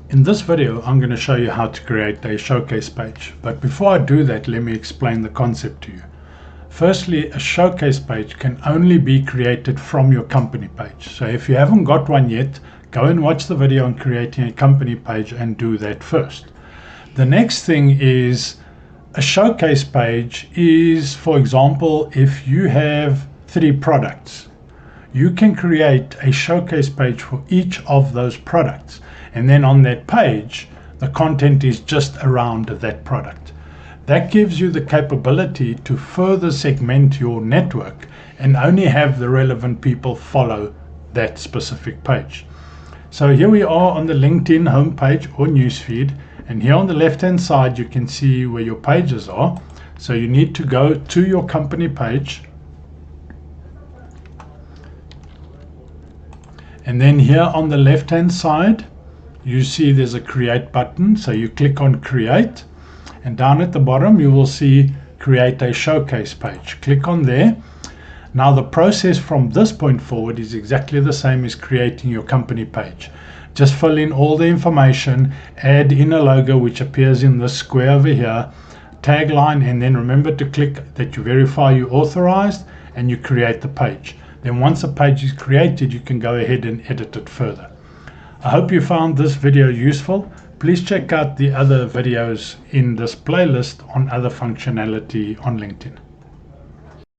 In this video, I'm going to show you how to create a showcase page. But before I do that, let me explain the concept to you. Firstly, a showcase page can only be created from your company page. So if you haven't got one yet, go and watch the video on creating a company page and do that first. The next thing is a showcase page is, for example, if you have 3 products, you can create a showcase page for each of those products. And then on that page, the content is just around that product. That gives you the capability to further segment your network and only have the relevant people follow that specific page. So here we are on the LinkedIn homepage or newsfeed, and here on the left hand side you can see where your pages are. So you need to go to your company page, and then here on the left hand side you see there's a create button, so you click on create, and down at the bottom you will see create a showcase page. Click on there. Now the process from this point forward is exactly the same as creating your company page. Just fill in all the information, add in a logo which appears in the square over here, tagline, and then remember to click that you verify you authorized, and you create the page. Then once a page is created, you can go ahead and edit it further. I hope you found this video useful. Please check out the other videos in this playlist on other functionality on LinkedIn.